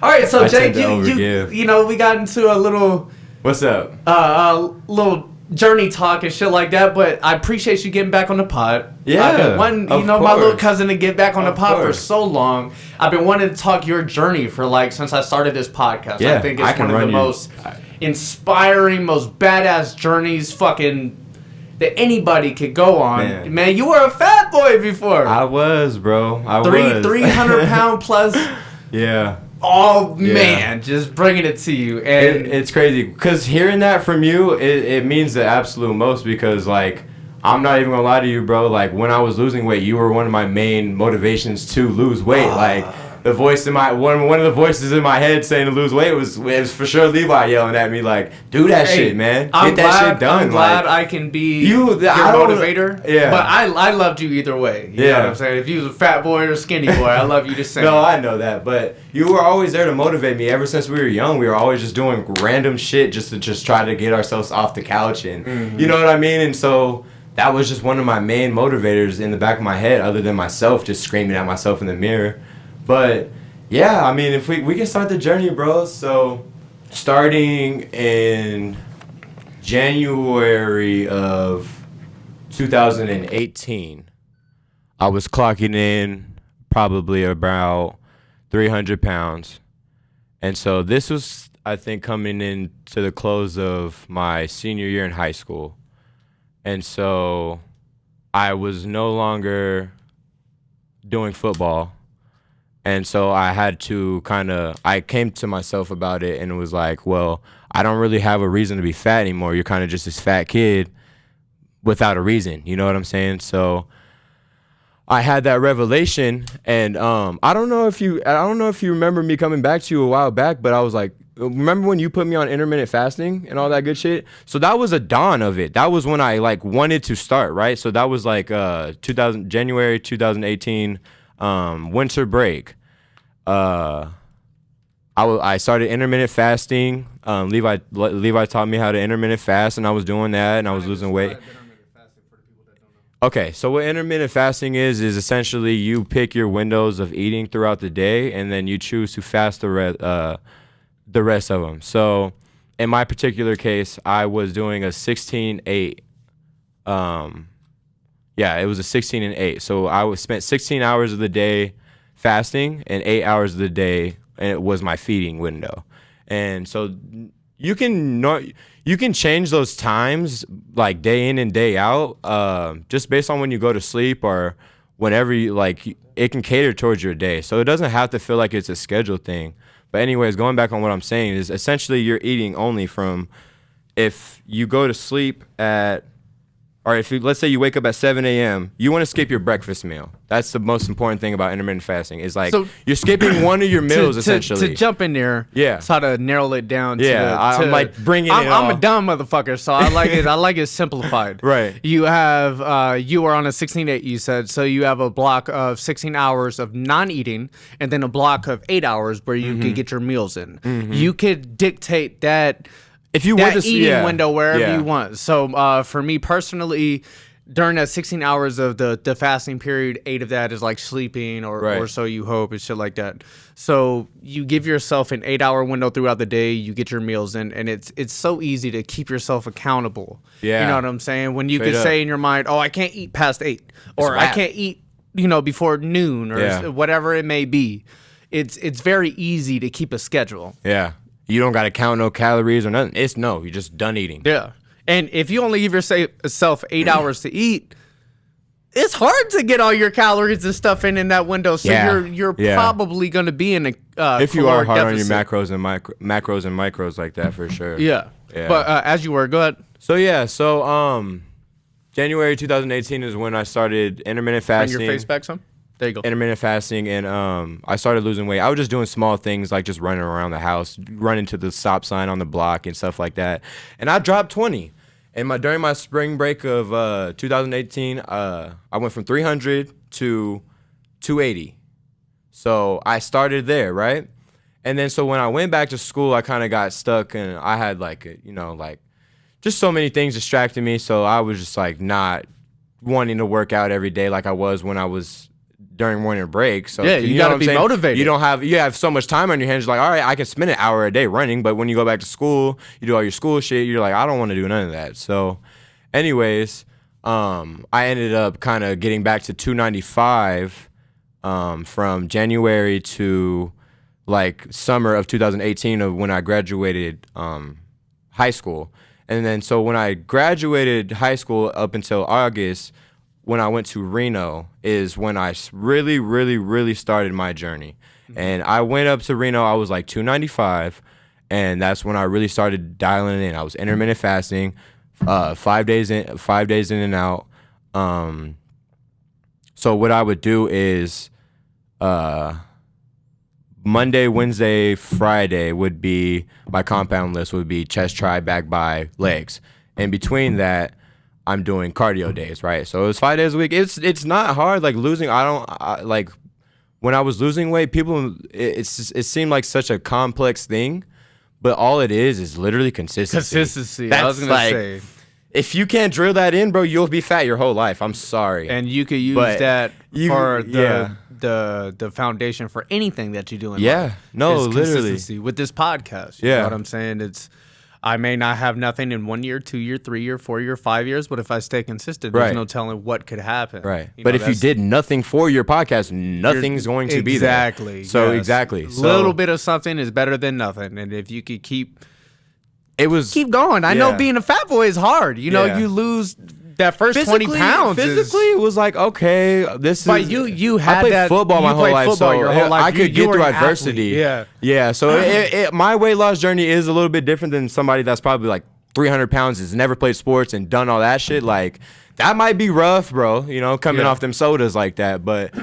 All right, so Jake, you know, we got into a little. What's up? Little journey talk and shit like that, but I appreciate you getting back on the pod. Yeah, I've been wanting, my little cousin to get back on the pod for so long. I've been wanting to talk your journey for since I started this podcast. Yeah, I think it's one of the most inspiring, most badass journeys that anybody could go on. Man, you were a fat boy before. I was, bro. 300 pound plus. Yeah. Oh man, just bringing it to you, and it's crazy because hearing that from you, it means the absolute most. Because I'm not even gonna lie to you, bro. When I was losing weight, you were one of my main motivations to lose weight. The voice in one of the voices in my head saying to lose weight was for sure Levi yelling at me do that shit, man. Get that shit done. I'm glad I can be your motivator. Yeah. But I loved you either way. You know what I'm saying? If you was a fat boy or a skinny boy, I love you the same. No, I know that. But you were always there to motivate me. Ever since we were young, we were always just doing random shit just to try to get ourselves off the couch. And you know what I mean? And so that was just one of my main motivators in the back of my head, other than myself just screaming at myself in the mirror. But yeah, I mean, if we can start the journey, bro. So starting in January of 2018, I was clocking in probably about 300 pounds. And so this was, I think, coming in to the close of my senior year in high school. And so I was no longer doing football. And so I had to I came to myself about it, and it was well, I don't really have a reason to be fat anymore. You're kind of just this fat kid without a reason. You know what I'm saying? So I had that revelation, and I don't know if you remember me coming back to you a while back, but I was remember when you put me on intermittent fasting and all that good shit? So that was a dawn of it. That was when I wanted to start, right? So that was January 2018. Winter break. I started intermittent fasting. Levi taught me how to intermittent fast, and I was doing that, and I was losing weight. Okay, so what intermittent fasting is essentially you pick your windows of eating throughout the day, and then you choose to fast the rest of them. So in my particular case, I was doing a 16-8. Yeah, it was a 16 and 8. So I spent 16 hours of the day fasting and 8 hours of the day, and it was my feeding window. And so you can change those times day in and day out, just based on when you go to sleep or whenever you it can cater towards your day. So it doesn't have to feel like it's a scheduled thing. But anyways, going back on what I'm saying is essentially you're eating only from if you go to sleep or let's say you wake up at 7 a.m., you want to skip your breakfast meal. That's the most important thing about intermittent fasting. Is so you're skipping one of your meals essentially. To jump in there, try to narrow it down. I'm bringing it. I'm a dumb motherfucker, so I like it. I like it simplified. Right. You have you are on a 16-8. You said so. You have a block of 16 hours of non-eating, and then a block of 8 hours where you could get your meals in. You could dictate that. If you want to eating window wherever you want. So for me personally, during that 16 hours of the fasting period, 8 of that is sleeping or so you hope and shit like that. So you give yourself an 8-hour window throughout the day. You get your meals in, and it's so easy to keep yourself accountable. Yeah, you know what I'm saying? When you could say in your mind, "Oh, I can't eat past 8," or "I can't eat before noon," or whatever it may be. It's very easy to keep a schedule. Yeah. You don't got to count no calories or nothing. You're just done eating. Yeah. And if you only give yourself 8 hours to eat, it's hard to get all your calories and stuff in that window. So you're probably going to be in a if you are hard deficit. on your macros and micros like that, for sure. Yeah. But as you were, go ahead. So January 2018 is when I started intermittent fasting. Bring your face back some. There you go. Intermittent fasting, and I started losing weight. I was just doing small things like just running around the house, running to the stop sign on the block and stuff like that. And I dropped 20. And during my spring break of 2018, I went from 300 to 280. So I started there, right? And then so when I went back to school, I kind of got stuck, and I had just so many things distracting me. So I was just not wanting to work out every day like I was when I was during morning break. So yeah, you got to be motivated. You have so much time on your hands. You're like, all right, I can spend an hour a day running. But when you go back to school, you do all your school shit. You're like, I don't want to do none of that. So, anyways, I ended up kind of getting back to 295 from January to like summer of 2018 of when I graduated high school. And then so when I graduated high school up until August, when I went to Reno is when I really, really, really started my journey. Mm-hmm. And I went up to Reno, I was like 295, and that's when I really started dialing it in. I was intermittent fasting, 5 days in and out. So what I would do is Monday, Wednesday, Friday would be my compound list would be chest, tri, back, bi, legs. And between that, I'm doing cardio days, right? So it's 5 days a week. It's not hard. Like losing, like when I was losing weight, people, it seemed like such a complex thing, but all it is literally consistency. Consistency. I was gonna say, if you can't drill that in, bro, you'll be fat your whole life. I'm sorry. And you could use that for the foundation for anything that you do in life. No, literally. Consistency with this podcast. You know what I'm saying? I may not have nothing in 1 year, 2 year, 3 year, 4 year, 5 years, but if I stay consistent, there's no telling what could happen. Right. But if you did nothing for your podcast, nothing's going to be there. Exactly. So exactly. A little bit of something is better than nothing. And if you could keep going. I know being a fat boy is hard. You know, you lose that first 20 pounds. Physically, it was like, okay, this is. But you had I played that, football my whole life, so your whole life. I could get through adversity. Athlete. Yeah. So my weight loss journey is a little bit different than somebody that's probably like 300 pounds, has never played sports and done all that shit. Like that might be rough, bro. You know, coming off them sodas like that. But,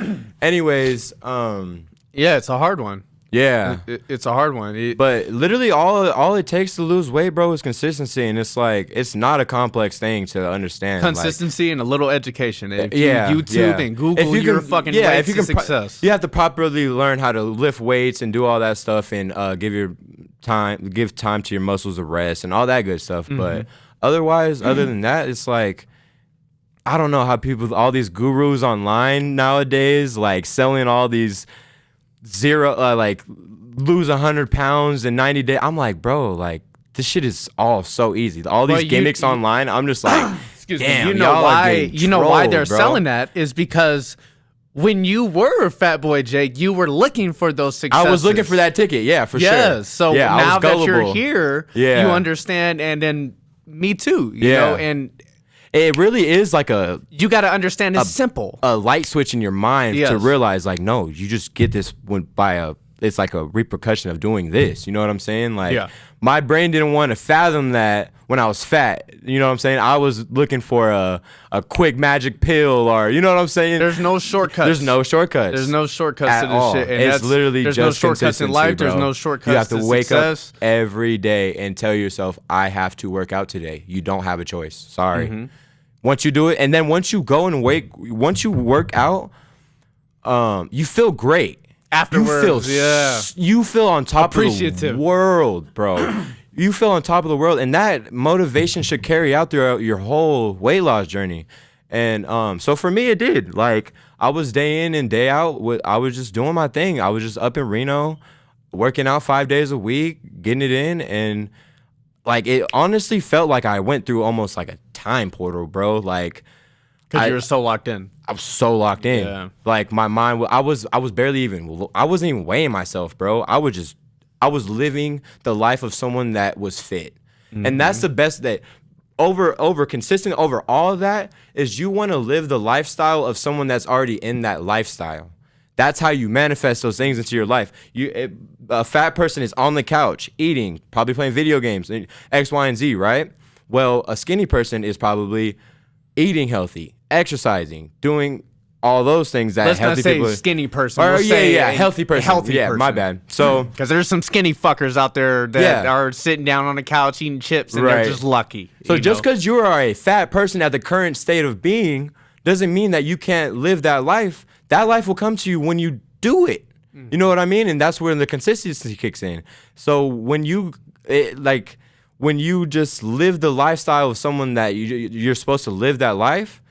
anyways, it's a hard one. Yeah, it's a hard one. But literally, all it takes to lose weight, bro, is consistency, and it's like it's not a complex thing to understand. Consistency and a little education. If YouTube and Google, you're fucking way to success. You have to properly learn how to lift weights and do all that stuff, and give time to your muscles a rest and all that good stuff. Mm-hmm. But otherwise, other than that, it's like I don't know how all these gurus online nowadays, like selling all these. Like lose 100 pounds in 90 days. I'm like, bro, like this shit is all so easy. All these gimmicks online, I'm just like, damn, you know why they're selling that is because when you were Fat Boy Jake, you were looking for those successes. I was looking for that ticket, for sure. Yes, so now that you're here, you understand, and then me too, you know, and it really is like you got to understand it's simple. A light switch in your mind to realize like, no, you just get this it's like a repercussion of doing this. You know what I'm saying? Like my brain didn't want to fathom that when I was fat. You know what I'm saying? I was looking for a quick magic pill or, you know what I'm saying? There's no shortcuts. There's no shortcuts to this shit. And it's literally there's just no shortcuts in life. Bro. There's no shortcuts You have to wake success. up every day and tell yourself, I have to work out today. You don't have a choice. Sorry. Mm-hmm. Once you do it, and then once you go and once you work out, you feel great. Afterwards, you feel on top of the world, bro. You feel on top of the world, and that motivation should carry out throughout your whole weight loss journey. And so for me, it did. Like I was day in and day out. I was just doing my thing. I was just up in Reno, working out 5 days a week, getting it in, and like it honestly felt like I went through almost like a time portal, bro. Like because you were so locked in. I was so locked in. Yeah. Like my mind, I wasn't even weighing myself, bro. I was living the life of someone that was fit. Mm-hmm. And that's the best that over consistent over all of that is you want to live the lifestyle of someone that's already in that lifestyle. That's how you manifest those things into your life. A fat person is on the couch, eating, probably playing video games, X, Y, and Z, right? Well, a skinny person is probably eating healthy, exercising, doing all those things that healthy people. Let's not say skinny person. Or healthy person. Healthy person. My bad. So because there's some skinny fuckers out there that are sitting down on the couch eating chips and they're just lucky. So just because you are a fat person at the current state of being doesn't mean that you can't live that life. That life will come to you when you do it. You know what I mean? And that's where the consistency kicks in. So when you just live the lifestyle of someone that you're supposed to live that life,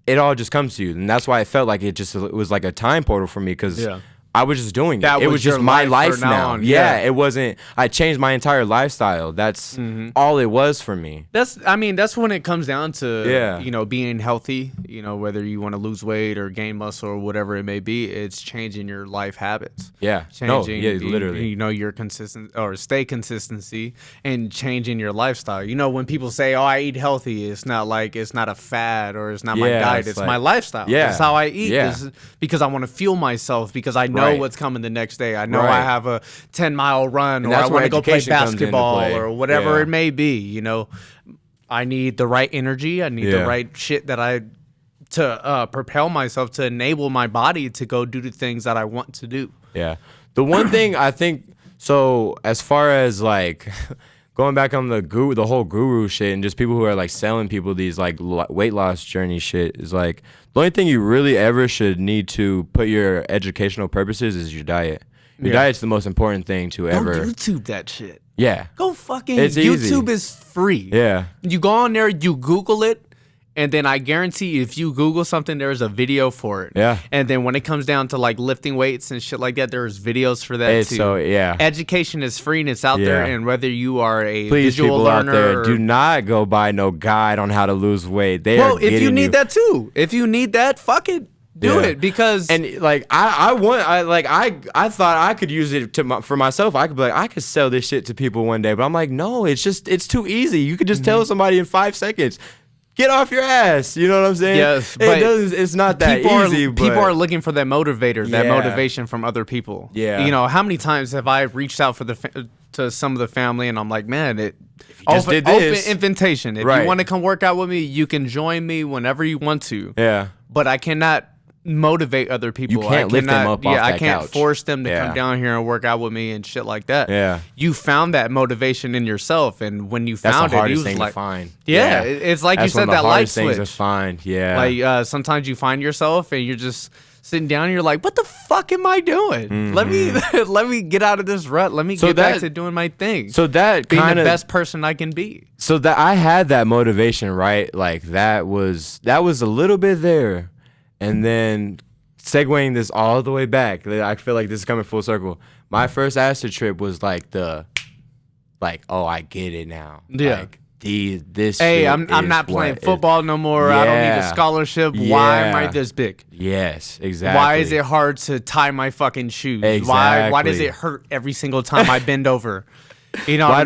it all just comes to you. And that's why I felt like it was like a time portal for me, because I was just doing it. It was just my life now. Yeah, it wasn't. I changed my entire lifestyle. That's all it was for me. That's when it comes down to being healthy. Whether you want to lose weight or gain muscle or whatever it may be, it's changing your life habits. Yeah, literally. Your consistency and changing your lifestyle. When people say, "Oh, I eat healthy," it's not a fad or it's not my diet. It's like, my lifestyle. Yeah, it's how I eat. Yeah. Because I want to fuel myself, because I know what's coming the next day. I know I have a 10-mile run, or I want to go play basketball or whatever it may be. I need the right energy. I need the right shit to propel myself, to enable my body to go do the things that I want to do. Yeah. The one thing I think, so as far as like going back on the whole guru shit and just people who are like selling people these like weight loss journey shit, is like the only thing you really ever should need to put your educational purposes is your diet. Your diet's the most important thing to ever. Don't YouTube that shit. Yeah. Go fucking YouTube is free. Yeah. You go on there, you Google it, and then I guarantee if you Google something, there's a video for it. Yeah. And then when it comes down to like lifting weights and shit like that, there's videos for that too. So education is free and it's out there. And whether you are a visual people learner, out there, do not go buy no guide on how to lose weight. If you need that too, if you need that, fuck it. Do it, because like I thought I could use it for myself. I could be like, I could sell this shit to people one day, but I'm like, no, it's too easy. You could just tell somebody in 5 seconds, get off your ass. You know what I'm saying? Yes, but it's not that easy. People are looking for that motivator, that motivation from other people. Yeah. How many times have I reached out to some of the family, and I'm like, man, did this. Open invitation. If you want to come work out with me, you can join me whenever you want to. Yeah. But I cannot motivate other people. You can't lift them up off that I can't couch. Force them to come down here and work out with me and shit like that. Yeah. You found that motivation in yourself, and when you found it, was thing like, to find. Yeah, it's like that's you said, that light switch. To find. Yeah. Like sometimes you find yourself and you're just sitting down and you're like, what the fuck am I doing? Mm-hmm. Let me get out of this rut. Let me get back to doing my thing. So that being the best person I can be. So that I had that motivation, right? Like that was a little bit there, and then segueing this all the way back, I feel like this is coming full circle. My first acid trip was like oh, I get it now. Yeah. Like, this. Hey, I'm not playing football no more. I don't need a scholarship. Yeah. Why am I this big? Yes, exactly. Why is it hard to tie my fucking shoes? Exactly. Why does it hurt every single time I bend over? Why can't I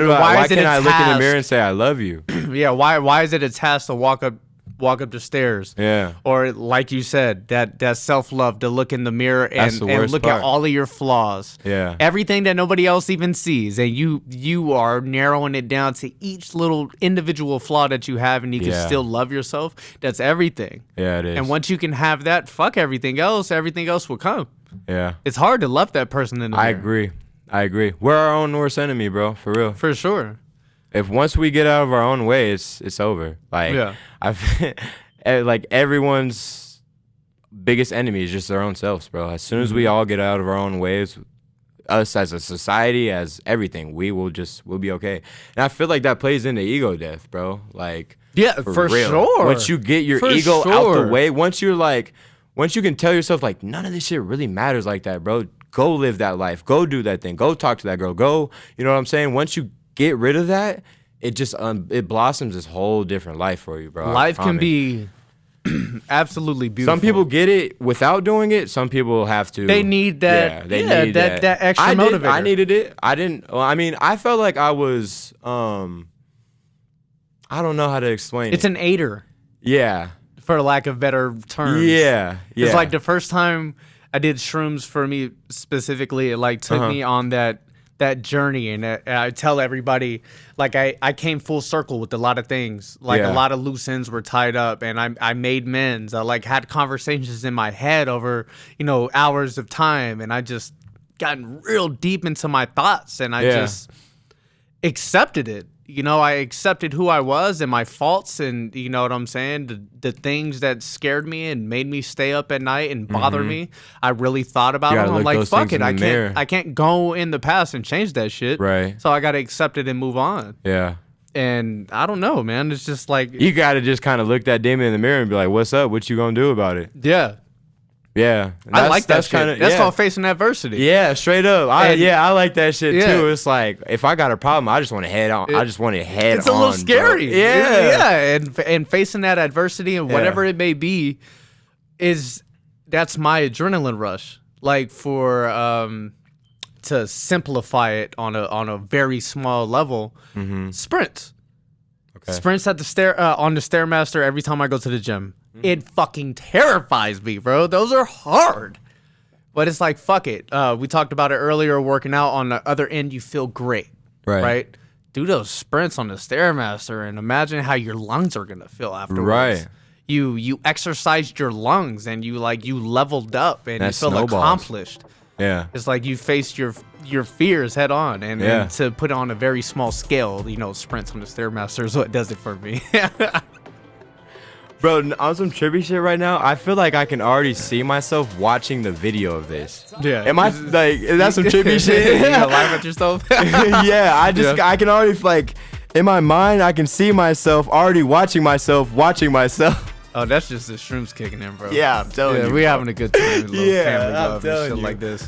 look in the mirror and say I love you? Yeah. Why is it a task to walk up the stairs? Yeah. Or like you said, that self-love, to look in the mirror and look at all of your flaws. Yeah. Everything that nobody else even sees, and you are narrowing it down to each little individual flaw that you have, and you can still love yourself. That's everything. Yeah, it is. And once you can have that, fuck everything else will come. Yeah. It's hard to love that person in the mirror. I agree. We're our own worst enemy, bro. For real. For sure. If once we get out of our own way, it's over. Like, like everyone's biggest enemy is just their own selves, bro. As soon as we all get out of our own ways, us as a society, as everything, we'll be okay. And I feel like that plays into ego death, bro. Like, for real. Sure. Once you get your ego out the way, once you can tell yourself like, none of this shit really matters like that, bro. Go live that life. Go do that thing. Go talk to that girl. Go, you know what I'm saying? Once you get rid of that, it just it blossoms this whole different life for you, bro. Life can be absolutely beautiful. Some people get it without doing it. Some people have to. They need that. Need that extra motivator. I needed it. I didn't. Well, I mean, I felt like I was. I don't know how to explain it. It's an aider. Yeah. For lack of better terms. Yeah. It's like the first time I did shrooms, for me specifically, it like took me on that journey, and I tell everybody, like, I came full circle with a lot of things. Like, a lot of loose ends were tied up, and I made amends. I like had conversations in my head over, hours of time, and I just gotten real deep into my thoughts, and I just accepted it. I accepted who I was and my faults, and you know what I'm saying? The things that scared me and made me stay up at night and bother me. I really thought about them. I'm like, fuck it. I can't go in the past and change that shit. Right. So I got to accept it and move on. Yeah. And I don't know, man. It's just like you gotta just kind of look that demon in the mirror and be like, "What's up? What you gonna do about it?" Yeah. Yeah, I like that shit. That's called facing adversity. Yeah, straight up. I like that shit too. It's like if I got a problem, I just want to head on. I just want to head on. It's a little scary. Bro. Yeah, and facing that adversity and whatever it may be, that's my adrenaline rush. Like to simplify it on a very small level, sprints. Okay. Sprints at the on the Stairmaster every time I go to the gym. It fucking terrifies me, bro. Those are hard. But it's like, fuck it. We talked about it earlier, working out on the other end, you feel great. Right? Do those sprints on the Stairmaster and imagine how your lungs are going to feel afterwards. Right. You exercised your lungs and you leveled up and you feel accomplished. Yeah. It's like you faced your fears head on and to put it on a very small scale, sprints on the Stairmaster is what does it for me. Bro, on some trippy shit right now, I feel like I can already see myself watching the video of this. Yeah. Am I like, is that some trippy shit? You gonna laugh at yourself? Yeah, I can already in my mind, I can see myself already watching myself. Oh, that's just the shrooms kicking in, bro. Yeah, I'm telling you. We having a good time. Little family love and shit you. like this.